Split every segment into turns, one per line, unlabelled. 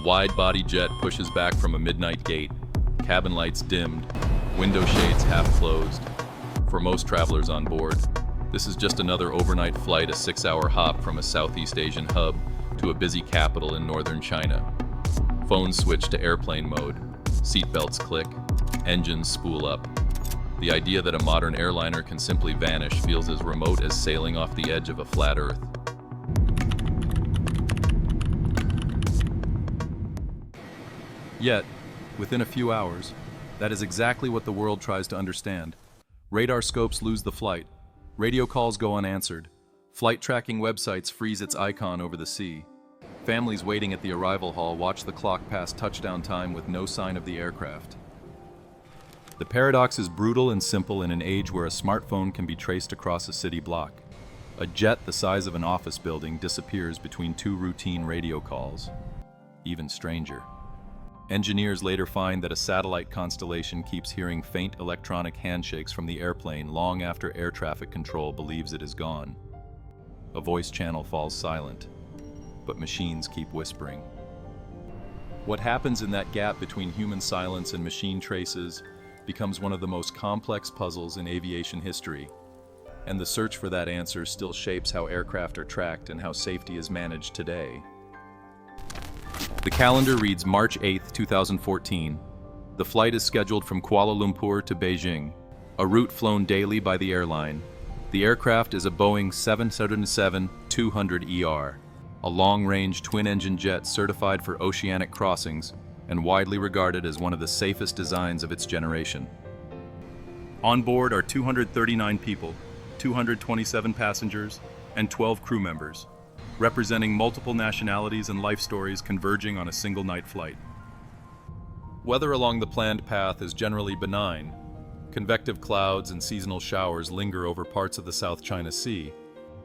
wide-body jet pushes back from a midnight gate, cabin lights dimmed, window shades half closed. For most travelers on board, this is just another overnight flight, a 6-hour hop from a Southeast Asian hub to a busy capital in northern China. Phones switch to airplane mode, seatbelts click, engines spool up. The idea that a modern airliner can simply vanish feels as remote as sailing off the edge of a flat Earth. Yet, within a few hours, that is exactly what the world tries to understand. Radar scopes lose the flight, radio calls go unanswered, flight tracking websites freeze its icon over the sea. Families waiting at the arrival hall watch the clock pass touchdown time with no sign of the aircraft. The paradox is brutal and simple in an age where a smartphone can be traced across a city block. A jet the size of an office building disappears between two routine radio calls. Even stranger. Engineers later find that a satellite constellation keeps hearing faint electronic handshakes from the airplane long after air traffic control believes it is gone. A voice channel falls silent, but machines keep whispering. What happens in that gap between human silence and machine traces becomes one of the most complex puzzles in aviation history, and the search for that answer still shapes how aircraft are tracked and how safety is managed today. The calendar reads March 8, 2014. The flight is scheduled from Kuala Lumpur to Beijing, a route flown daily by the airline. The aircraft is a Boeing 777-200ER, a long-range twin-engine jet certified for oceanic crossings and widely regarded as one of the safest designs of its generation. On board are 239 people, 227 passengers, and 12 crew members, representing multiple nationalities and life stories converging on a single night flight. Weather along the planned path is generally benign. Convective clouds and seasonal showers linger over parts of the South China Sea,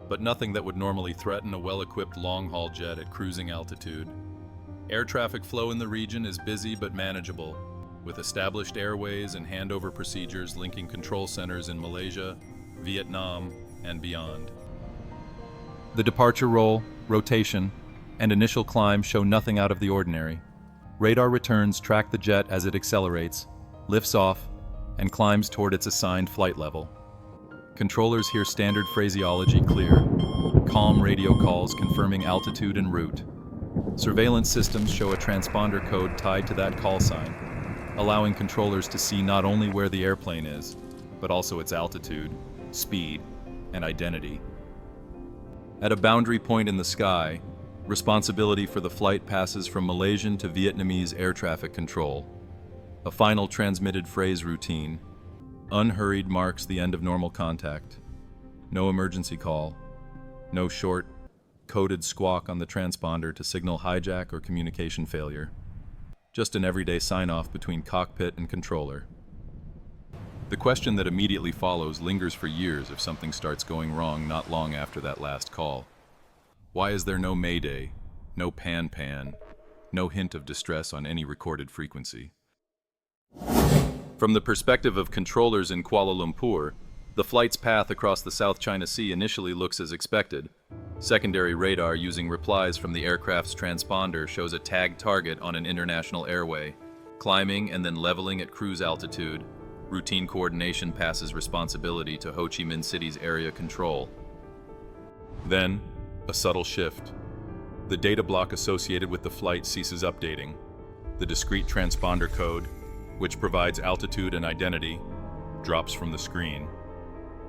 but nothing that would normally threaten a well-equipped long-haul jet at cruising altitude. Air traffic flow in the region is busy but manageable, with established airways and handover procedures linking control centers in Malaysia, Vietnam, and beyond. The departure roll, rotation, and initial climb show nothing out of the ordinary. Radar returns track the jet as it accelerates, lifts off, and climbs toward its assigned flight level. Controllers hear standard phraseology clear, calm radio calls confirming altitude and route. Surveillance systems show a transponder code tied to that call sign, allowing controllers to see not only where the airplane is, but also its altitude, speed, and identity. At a boundary point in the sky, responsibility for the flight passes from Malaysian to Vietnamese air traffic control. A final transmitted phrase routine, unhurried, marks the end of normal contact. No emergency call, no short, coded squawk on the transponder to signal hijack or communication failure. Just an everyday sign-off between cockpit and controller. The question that immediately follows lingers for years if something starts going wrong not long after that last call. Why is there no mayday, no pan-pan, no hint of distress on any recorded frequency? From the perspective of controllers in Kuala Lumpur, the flight's path across the South China Sea initially looks as expected. Secondary radar using replies from the aircraft's transponder shows a tagged target on an international airway, climbing and then leveling at cruise altitude. Routine coordination passes responsibility to Ho Chi Minh City's area control. Then, a subtle shift. The data block associated with the flight ceases updating. The discrete transponder code, which provides altitude and identity, drops from the screen.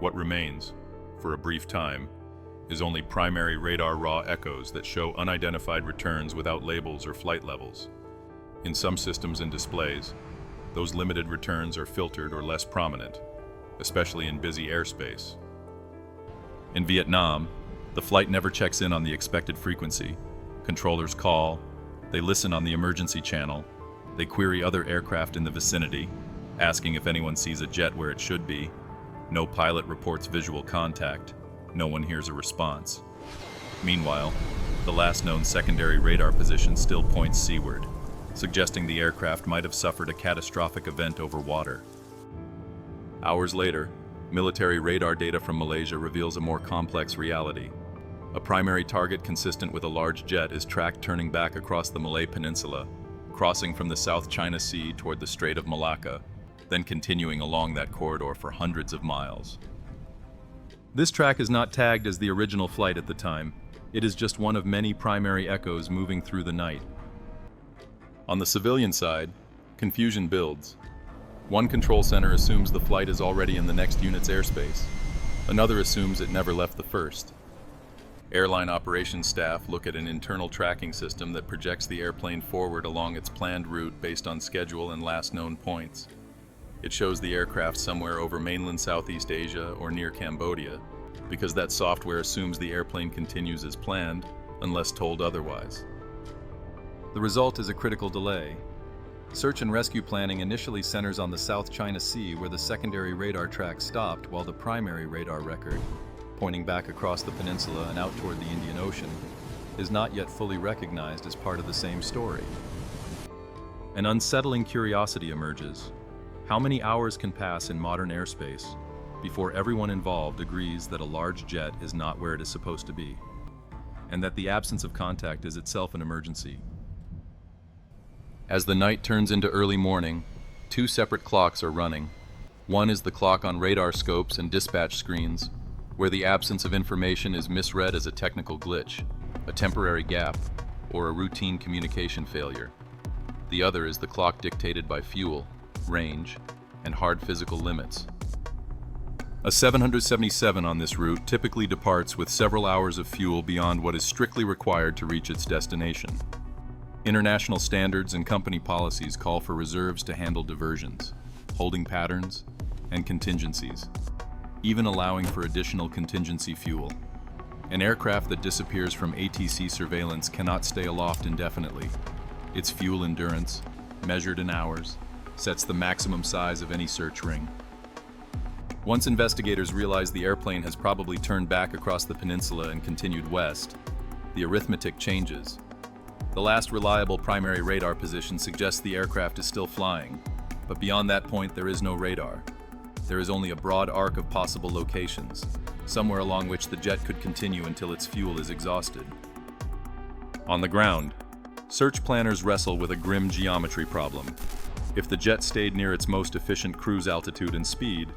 What remains, for a brief time, is only primary radar raw echoes that show unidentified returns without labels or flight levels. In some systems and displays, those limited returns are filtered or less prominent, especially in busy airspace. In Vietnam, the flight never checks in on the expected frequency. Controllers call, they listen on the emergency channel, they query other aircraft in the vicinity, asking if anyone sees a jet where it should be. No pilot reports visual contact, no one hears a response. Meanwhile, the last known secondary radar position still points seaward, suggesting the aircraft might have suffered a catastrophic event over water. Hours later, military radar data from Malaysia reveals a more complex reality. A primary target consistent with a large jet is tracked turning back across the Malay Peninsula, crossing from the South China Sea toward the Strait of Malacca, then continuing along that corridor for hundreds of miles. This track is not tagged as the original flight at the time. It is just one of many primary echoes moving through the night. On the civilian side, confusion builds. One control center assumes the flight is already in the next unit's airspace. Another assumes it never left the first. Airline operations staff look at an internal tracking system that projects the airplane forward along its planned route based on schedule and last known points. It shows the aircraft somewhere over mainland Southeast Asia or near Cambodia, because that software assumes the airplane continues as planned, unless told otherwise. The result is a critical delay. Search and rescue planning initially centers on the South China Sea, where the secondary radar track stopped while the primary radar record, pointing back across the peninsula and out toward the Indian Ocean, is not yet fully recognized as part of the same story. An unsettling curiosity emerges. How many hours can pass in modern airspace before everyone involved agrees that a large jet is not where it is supposed to be, and that the absence of contact is itself an emergency? As the night turns into early morning, two separate clocks are running. One is the clock on radar scopes and dispatch screens, where the absence of information is misread as a technical glitch, a temporary gap, or a routine communication failure. The other is the clock dictated by fuel, range, and hard physical limits. A 777 on this route typically departs with several hours of fuel beyond what is strictly required to reach its destination. International standards and company policies call for reserves to handle diversions, holding patterns, and contingencies, even allowing for additional contingency fuel. An aircraft that disappears from ATC surveillance cannot stay aloft indefinitely. Its fuel endurance, measured in hours, sets the maximum size of any search ring. Once investigators realize the airplane has probably turned back across the peninsula and continued west, the arithmetic changes. The last reliable primary radar position suggests the aircraft is still flying, but beyond that point there is no radar. There is only a broad arc of possible locations, somewhere along which the jet could continue until its fuel is exhausted. On the ground, search planners wrestle with a grim geometry problem. If the jet stayed near its most efficient cruise altitude and speed,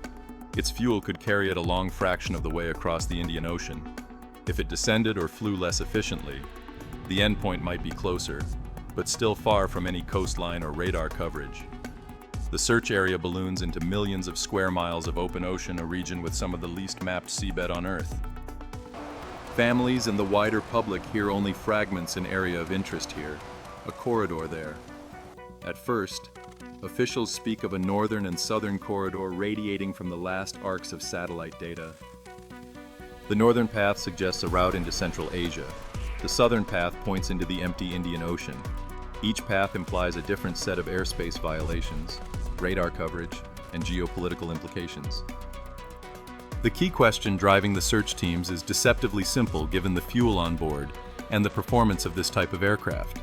its fuel could carry it a long fraction of the way across the Indian Ocean. If it descended or flew less efficiently, the endpoint might be closer, but still far from any coastline or radar coverage. The search area balloons into millions of square miles of open ocean, a region with some of the least mapped seabed on Earth. Families and the wider public hear only fragments an area of interest here, a corridor there. At first, officials speak of a northern and southern corridor radiating from the last arcs of satellite data. The northern path suggests a route into Central Asia. The southern path points into the empty Indian Ocean. Each path implies a different set of airspace violations, radar coverage, and geopolitical implications. The key question driving the search teams is deceptively simple given the fuel on board and the performance of this type of aircraft.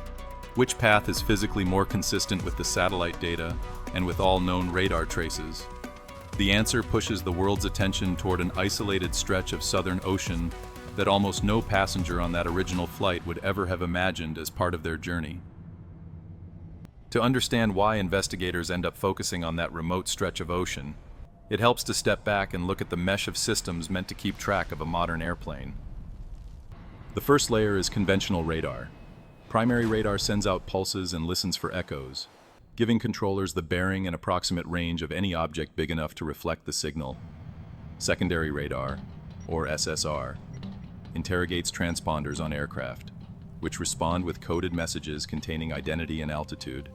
Which path is physically more consistent with the satellite data and with all known radar traces? The answer pushes the world's attention toward an isolated stretch of Southern Ocean that almost no passenger on that original flight would ever have imagined as part of their journey. To understand why investigators end up focusing on that remote stretch of ocean, it helps to step back and look at the mesh of systems meant to keep track of a modern airplane. The first layer is conventional radar. Primary radar sends out pulses and listens for echoes, giving controllers the bearing and approximate range of any object big enough to reflect the signal. Secondary radar, or SSR, interrogates transponders on aircraft, which respond with coded messages containing identity and altitude.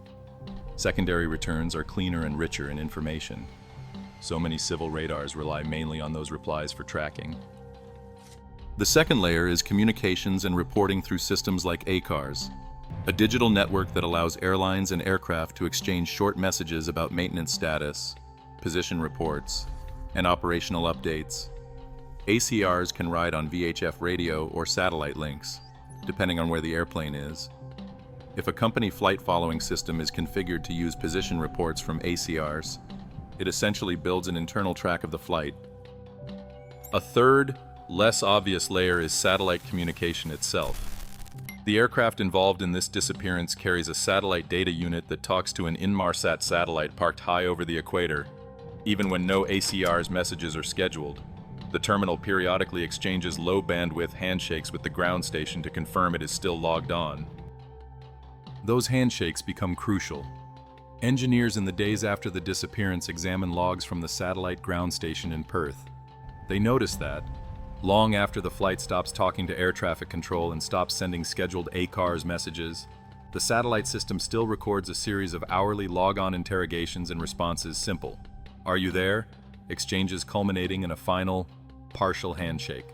Secondary returns are cleaner and richer in information. So many civil radars rely mainly on those replies for tracking. The second layer is communications and reporting through systems like ACARS, a digital network that allows airlines and aircraft to exchange short messages about maintenance status, position reports, and operational updates. ACRs can ride on VHF radio or satellite links, depending on where the airplane is. If a company flight following system is configured to use position reports from ACRs, it essentially builds an internal track of the flight. A third, Less obvious layer is satellite communication itself. The aircraft involved in this disappearance carries a satellite data unit that talks to an Inmarsat satellite parked high over the equator, even when no ACR's messages are scheduled. The terminal periodically exchanges low-bandwidth handshakes with the ground station to confirm it is still logged on. Those handshakes become crucial. Engineers in the days after the disappearance examine logs from the satellite ground station in Perth. They notice that, long after the flight stops talking to air traffic control and stops sending scheduled ACARS messages, the satellite system still records a series of hourly log-on interrogations and responses simple. Are you there? Exchanges culminating in a final, partial handshake.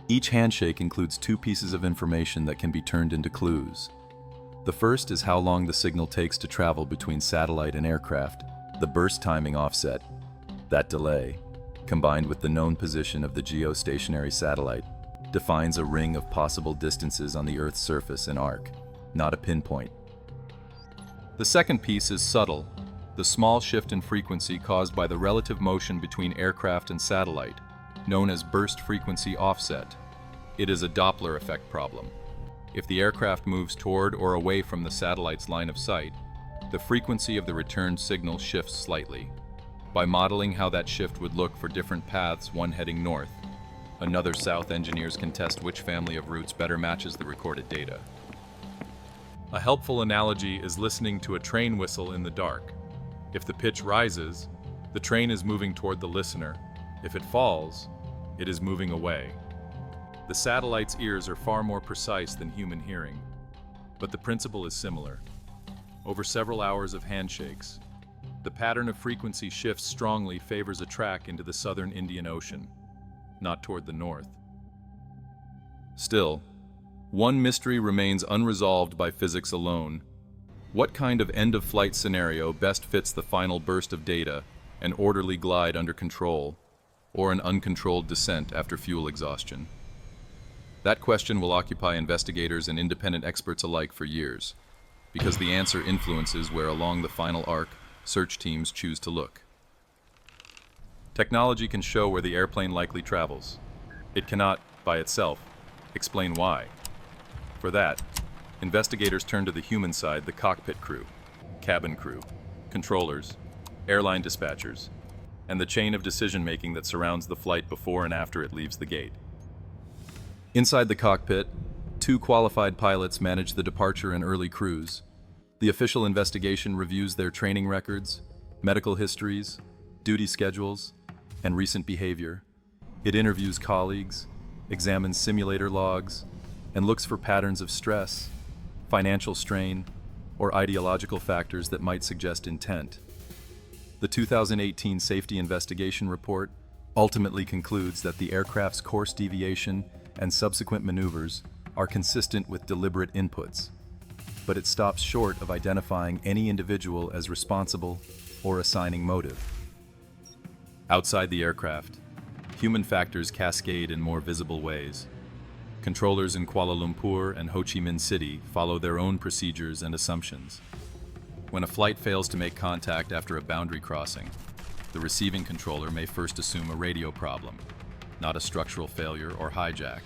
Each handshake includes two pieces of information that can be turned into clues. The first is how long the signal takes to travel between satellite and aircraft, the burst timing offset. That delay, combined with the known position of the geostationary satellite, defines a ring of possible distances on the Earth's surface and arc, not a pinpoint. The second piece is subtle, the small shift in frequency caused by the relative motion between aircraft and satellite, known as burst frequency offset. It is a Doppler effect problem. If the aircraft moves toward or away from the satellite's line of sight, the frequency of the returned signal shifts slightly. By modeling how that shift would look for different paths, one heading north, another south, engineers can test which family of routes better matches the recorded data. A helpful analogy is listening to a train whistle in the dark. If the pitch rises, the train is moving toward the listener. If it falls, it is moving away. The satellite's ears are far more precise than human hearing, but the principle is similar. Over several hours of handshakes, the pattern of frequency shifts strongly favors a track into the southern Indian Ocean, not toward the north. Still, one mystery remains unresolved by physics alone. What kind of end-of-flight scenario best fits the final burst of data, an orderly glide under control, or an uncontrolled descent after fuel exhaustion? That question will occupy investigators and independent experts alike for years, because the answer influences where along the final arc search teams choose to look. Technology can show where the airplane likely travels. It cannot, by itself, explain why. For that, investigators turn to the human side, the cockpit crew, cabin crew, controllers, airline dispatchers, and the chain of decision-making that surrounds the flight before and after it leaves the gate. Inside the cockpit, two qualified pilots manage the departure and early cruise. The official investigation reviews their training records, medical histories, duty schedules, and recent behavior. It interviews colleagues, examines simulator logs, and looks for patterns of stress, financial strain, or ideological factors that might suggest intent. The 2018 Safety Investigation Report ultimately concludes that the aircraft's course deviation and subsequent maneuvers are consistent with deliberate inputs, but it stops short of identifying any individual as responsible or assigning motive. Outside the aircraft, human factors cascade in more visible ways. Controllers in Kuala Lumpur and Ho Chi Minh City follow their own procedures and assumptions. When a flight fails to make contact after a boundary crossing, the receiving controller may first assume a radio problem, not a structural failure or hijack.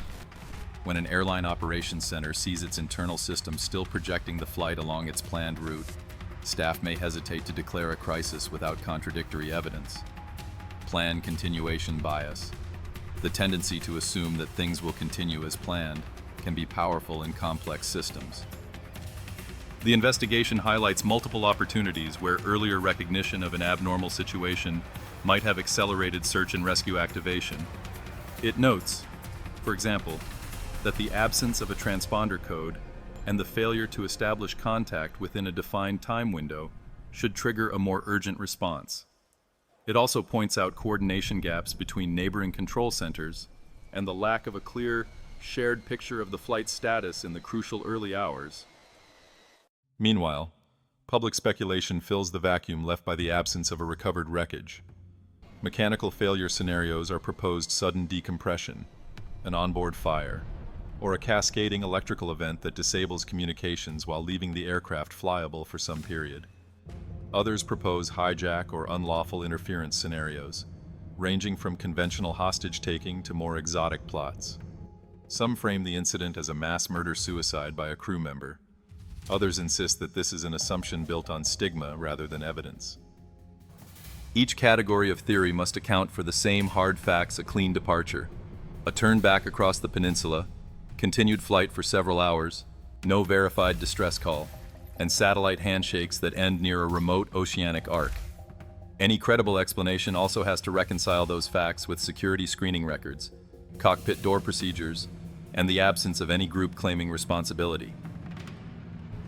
When an airline operations center sees its internal system still projecting the flight along its planned route, staff may hesitate to declare a crisis without contradictory evidence. Plan continuation bias. The tendency to assume that things will continue as planned can be powerful in complex systems. The investigation highlights multiple opportunities where earlier recognition of an abnormal situation might have accelerated search and rescue activation. It notes, for example, that the absence of a transponder code and the failure to establish contact within a defined time window should trigger a more urgent response. It also points out coordination gaps between neighboring control centers and the lack of a clear, shared picture of the flight's status in the crucial early hours. Meanwhile, public speculation fills the vacuum left by the absence of a recovered wreckage. Mechanical failure scenarios are proposed sudden decompression, an onboard fire, or a cascading electrical event that disables communications while leaving the aircraft flyable for some period. Others propose hijack or unlawful interference scenarios, ranging from conventional hostage-taking to more exotic plots. Some frame the incident as a mass murder-suicide by a crew member. Others insist that this is an assumption built on stigma rather than evidence. Each category of theory must account for the same hard facts: a clean departure, a turn back across the peninsula, continued flight for several hours, no verified distress call, and satellite handshakes that end near a remote oceanic arc. Any credible explanation also has to reconcile those facts with security screening records, cockpit door procedures, and the absence of any group claiming responsibility.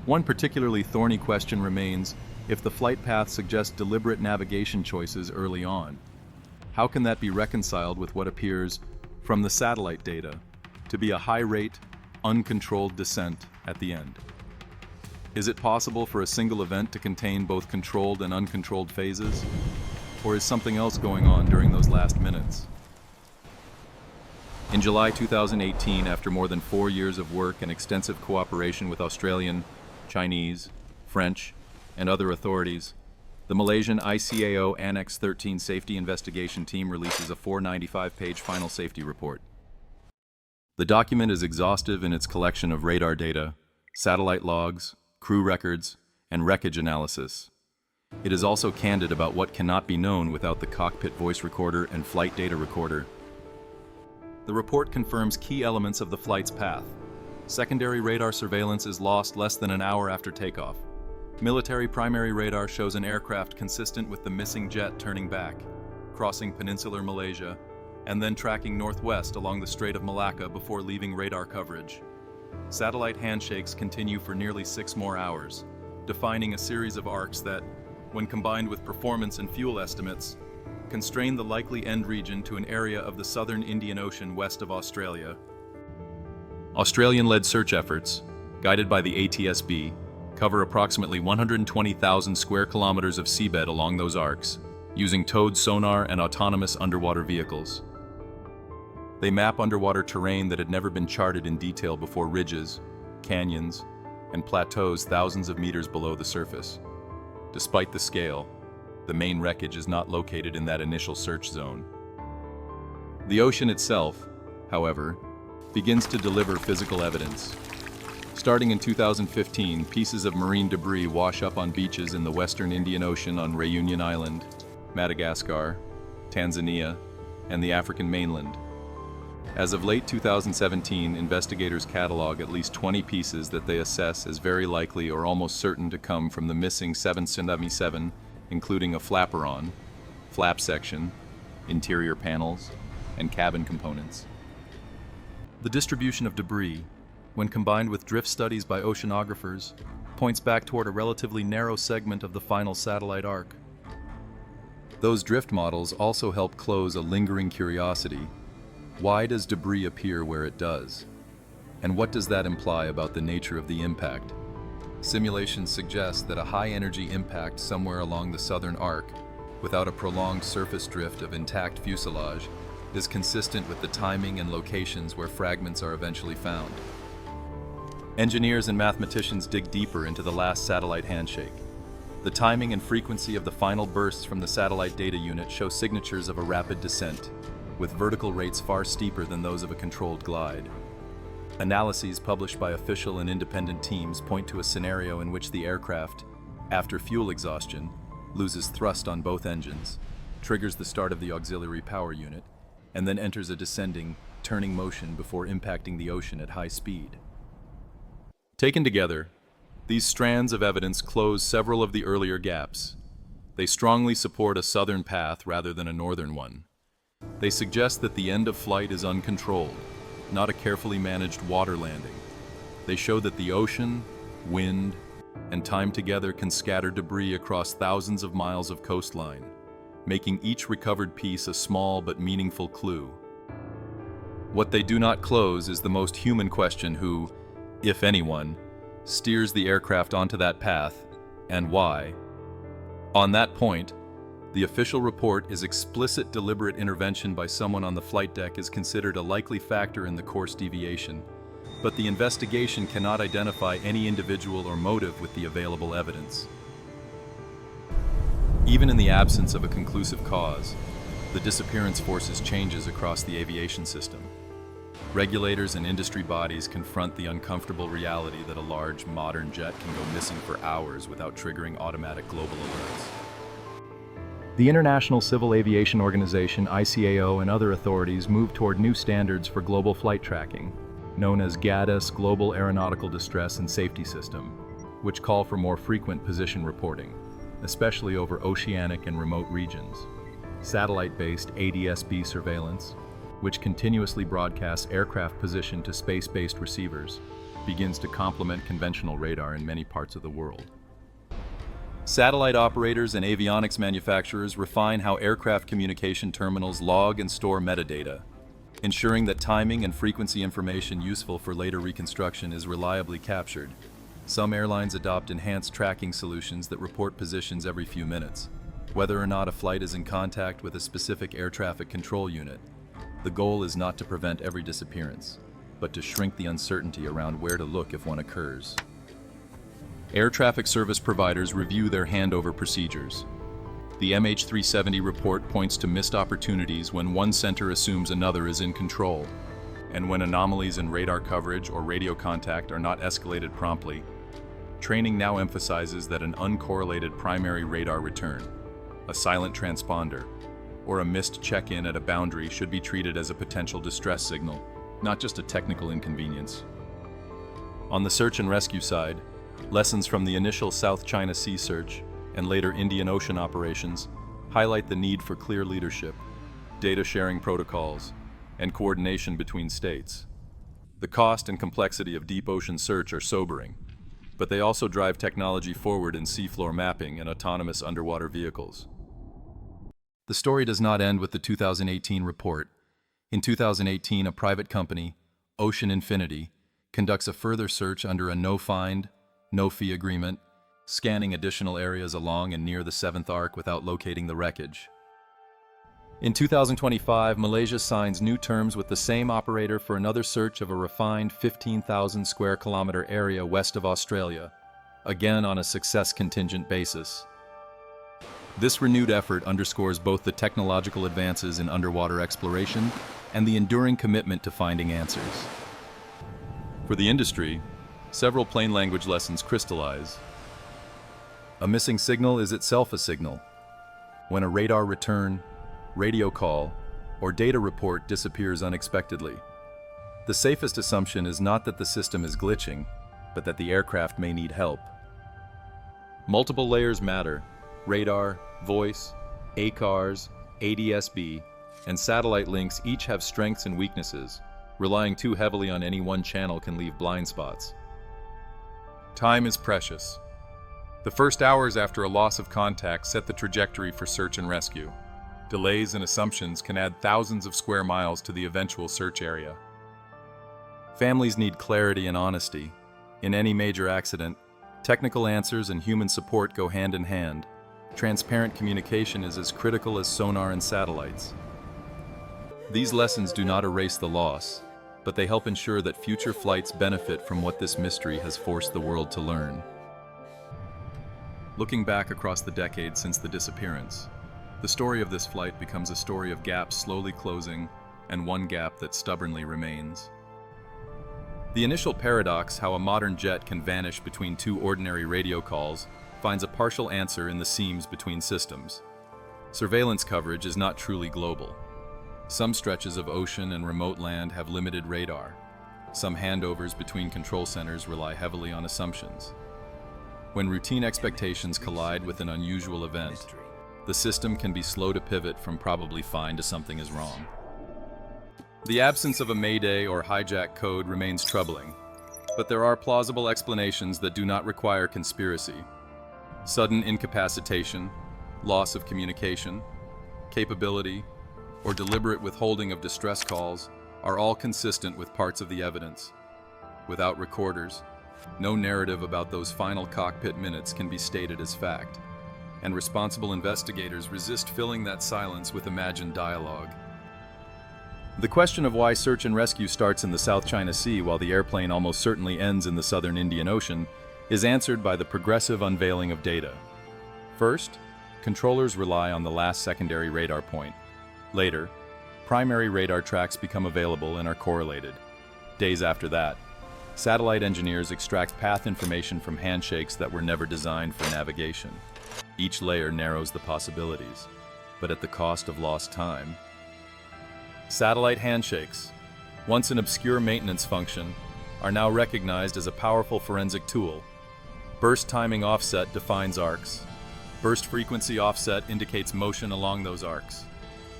One particularly thorny question remains: if the flight path suggests deliberate navigation choices early on, how can that be reconciled with what appears, from the satellite data, to be a high-rate, uncontrolled descent at the end? Is it possible for a single event to contain both controlled and uncontrolled phases? Or is something else going on during those last minutes? In July 2018, after more than 4 years of work and extensive cooperation with Australian, Chinese, French, and other authorities, the Malaysian ICAO Annex 13 Safety Investigation Team releases a 495-page final safety report. The document is exhaustive in its collection of radar data, satellite logs, crew records, and wreckage analysis. It is also candid about what cannot be known without the cockpit voice recorder and flight data recorder. The report confirms key elements of the flight's path. Secondary radar surveillance is lost less than an hour after takeoff. Military primary radar shows an aircraft consistent with the missing jet turning back, crossing peninsular Malaysia, and then tracking northwest along the Strait of Malacca before leaving radar coverage. Satellite handshakes continue for nearly 6 more hours, defining a series of arcs that, when combined with performance and fuel estimates, constrain the likely end region to an area of the southern Indian Ocean west of Australia. Australian-led search efforts, guided by the ATSB, cover approximately 120,000 square kilometers of seabed along those arcs, using towed sonar and autonomous underwater vehicles. They map underwater terrain that had never been charted in detail before: ridges, canyons, and plateaus thousands of meters below the surface. Despite the scale, the main wreckage is not located in that initial search zone. The ocean itself, however, begins to deliver physical evidence. Starting in 2015, pieces of marine debris wash up on beaches in the western Indian Ocean on Reunion Island, Madagascar, Tanzania, and the African mainland. As of late 2017, investigators catalog at least 20 pieces that they assess as very likely or almost certain to come from the missing 777, including a flaperon, flap section, interior panels, and cabin components. The distribution of debris, when combined with drift studies by oceanographers, points back toward a relatively narrow segment of the final satellite arc. Those drift models also help close a lingering curiosity. Why does debris appear where it does? And what does that imply about the nature of the impact? Simulations suggest that a high-energy impact somewhere along the southern arc, without a prolonged surface drift of intact fuselage, is consistent with the timing and locations where fragments are eventually found. Engineers and mathematicians dig deeper into the last satellite handshake. The timing and frequency of the final bursts from the satellite data unit show signatures of a rapid descent, with vertical rates far steeper than those of a controlled glide. Analyses published by official and independent teams point to a scenario in which the aircraft, after fuel exhaustion, loses thrust on both engines, triggers the start of the auxiliary power unit, and then enters a descending, turning motion before impacting the ocean at high speed. Taken together, these strands of evidence close several of the earlier gaps. They strongly support a southern path rather than a northern one. They suggest that the end of flight is uncontrolled, not a carefully managed water landing. They show that the ocean, wind, and time together can scatter debris across thousands of miles of coastline, making each recovered piece a small but meaningful clue. What they do not close is the most human question: who, if anyone, steers the aircraft onto that path, and why? On that point, the official report is explicit deliberate intervention by someone on the flight deck is considered a likely factor in the course deviation, but the investigation cannot identify any individual or motive with the available evidence. Even in the absence of a conclusive cause, The disappearance forces changes across the aviation system. Regulators and industry bodies confront the uncomfortable reality that a large, modern jet can go missing for hours without triggering automatic global alerts. The International Civil Aviation Organization, ICAO, and other authorities move toward new standards for global flight tracking, known as GADIS, Global Aeronautical Distress and Safety System, which call for more frequent position reporting, especially over oceanic and remote regions. Satellite-based ADS-B surveillance, which continuously broadcasts aircraft position to space-based receivers, begins to complement conventional radar in many parts of the world. Satellite operators and avionics manufacturers refine how aircraft communication terminals log and store metadata, ensuring that timing and frequency information useful for later reconstruction is reliably captured. Some airlines adopt enhanced tracking solutions that report positions every few minutes, whether or not a flight is in contact with a specific air traffic control unit. The goal is not to prevent every disappearance, but to shrink the uncertainty around where to look if one occurs. Air traffic service providers review their handover procedures. The MH370 report points to missed opportunities when one center assumes another is in control, and when anomalies in radar coverage or radio contact are not escalated promptly. Training now emphasizes that an uncorrelated primary radar return, a silent transponder, or a missed check-in at a boundary should be treated as a potential distress signal, not just a technical inconvenience. On the search and rescue side, lessons from the initial South China Sea search and later Indian Ocean operations highlight the need for clear leadership, data sharing protocols, and coordination between states. The cost and complexity of deep ocean search are sobering, but they also drive technology forward in seafloor mapping and autonomous underwater vehicles. The story does not end with the 2018 report. In 2018, a private company, Ocean Infinity, conducts a further search under a no-find, no-fee agreement, scanning additional areas along and near the 7th Arc without locating the wreckage. In 2025, Malaysia signs new terms with the same operator for another search of a refined 15,000 square kilometer area west of Australia, again on a success contingent basis. This renewed effort underscores both the technological advances in underwater exploration and the enduring commitment to finding answers. For the industry, several plain language lessons crystallize. A missing signal is itself a signal. When a radar return, radio call, or data report disappears unexpectedly, the safest assumption is not that the system is glitching, but that the aircraft may need help. Multiple layers matter: radar, voice, ACARS, ADS-B, and satellite links each have strengths and weaknesses. Relying too heavily on any one channel can leave blind spots. Time is precious. The first hours after a loss of contact set the trajectory for search and rescue. Delays and assumptions can add thousands of square miles to the eventual search area. Families need clarity and honesty. In any major accident, technical answers and human support go hand in hand. Transparent communication is as critical as sonar and satellites. These lessons do not erase the loss, but they help ensure that future flights benefit from what this mystery has forced the world to learn. Looking back across the decades since the disappearance, the story of this flight becomes a story of gaps slowly closing and one gap that stubbornly remains. The initial paradox, how a modern jet can vanish between two ordinary radio calls, finds a partial answer in the seams between systems. Surveillance coverage is not truly global. Some stretches of ocean and remote land have limited radar. Some handovers between control centers rely heavily on assumptions. When routine expectations collide with an unusual event, the system can be slow to pivot from probably fine to something is wrong. The absence of a mayday or hijack code remains troubling, but there are plausible explanations that do not require conspiracy. Sudden incapacitation, loss of communication, capability, or deliberate withholding of distress calls are all consistent with parts of the evidence. Without recorders, no narrative about those final cockpit minutes can be stated as fact, and responsible investigators resist filling that silence with imagined dialogue. The question of why search and rescue starts in the South China Sea while the airplane almost certainly ends in the southern Indian Ocean is answered by the progressive unveiling of data. First, controllers rely on the last secondary radar point, Later, primary radar tracks become available and are correlated. Days after that, satellite engineers extract path information from handshakes that were never designed for navigation. Each layer narrows the possibilities, but at the cost of lost time. Satellite handshakes, once an obscure maintenance function, are now recognized as a powerful forensic tool. Burst timing offset defines arcs. Burst frequency offset indicates motion along those arcs.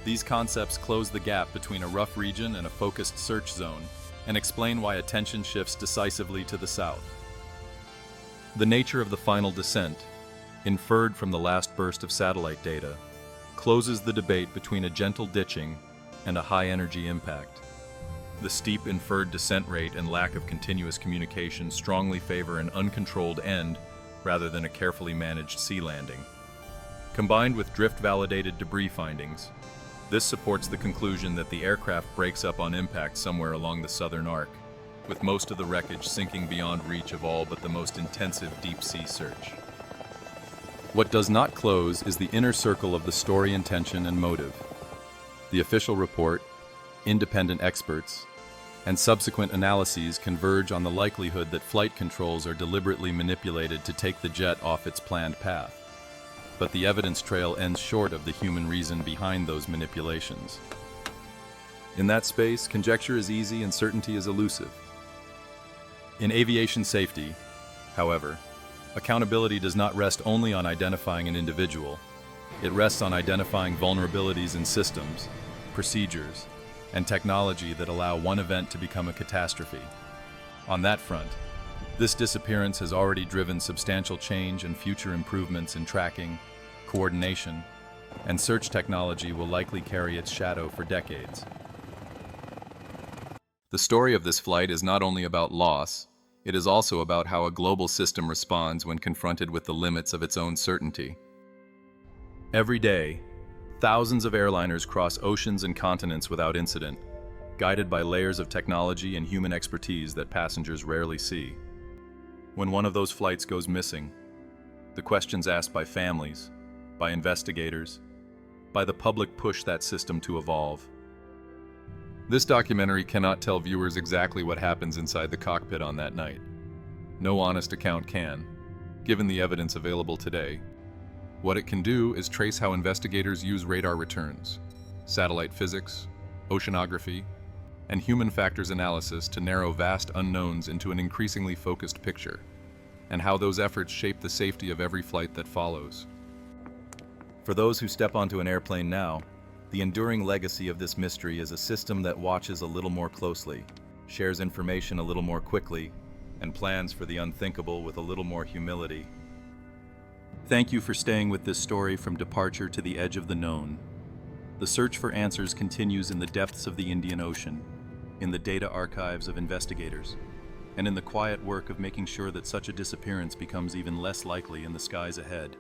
These concepts close the gap between a rough region and a focused search zone, and explain why attention shifts decisively to the south. The nature of the final descent, inferred from the last burst of satellite data, closes the debate between a gentle ditching and a high-energy impact. The steep inferred descent rate and lack of continuous communication strongly favor an uncontrolled end rather than a carefully managed sea landing. Combined with drift-validated debris findings, this supports the conclusion that the aircraft breaks up on impact somewhere along the southern arc, with most of the wreckage sinking beyond reach of all but the most intensive deep-sea search. What does not close is the inner circle of the story, intention, and motive. The official report, independent experts, and subsequent analyses converge on the likelihood that flight controls are deliberately manipulated to take the jet off its planned path. But the evidence trail ends short of the human reason behind those manipulations. In that space, conjecture is easy and certainty is elusive. In aviation safety, however, accountability does not rest only on identifying an individual. It rests on identifying vulnerabilities in systems, procedures, and technology that allow one event to become a catastrophe. On that front, this disappearance has already driven substantial change, and future improvements in tracking, coordination, and search technology will likely carry its shadow for decades. The story of this flight is not only about loss, it is also about how a global system responds when confronted with the limits of its own certainty. Every day, thousands of airliners cross oceans and continents without incident, guided by layers of technology and human expertise that passengers rarely see. When one of those flights goes missing, the questions asked by families, by investigators, by the public push that system to evolve. This documentary cannot tell viewers exactly what happens inside the cockpit on that night. No honest account can, given the evidence available today. What it can do is trace how investigators use radar returns, satellite physics, oceanography, and human factors analysis to narrow vast unknowns into an increasingly focused picture, and how those efforts shape the safety of every flight that follows. For those who step onto an airplane now, the enduring legacy of this mystery is a system that watches a little more closely, shares information a little more quickly, and plans for the unthinkable with a little more humility. Thank you for staying with this story from departure to the edge of the known. The search for answers continues in the depths of the Indian Ocean, in the data archives of investigators, and in the quiet work of making sure that such a disappearance becomes even less likely in the skies ahead.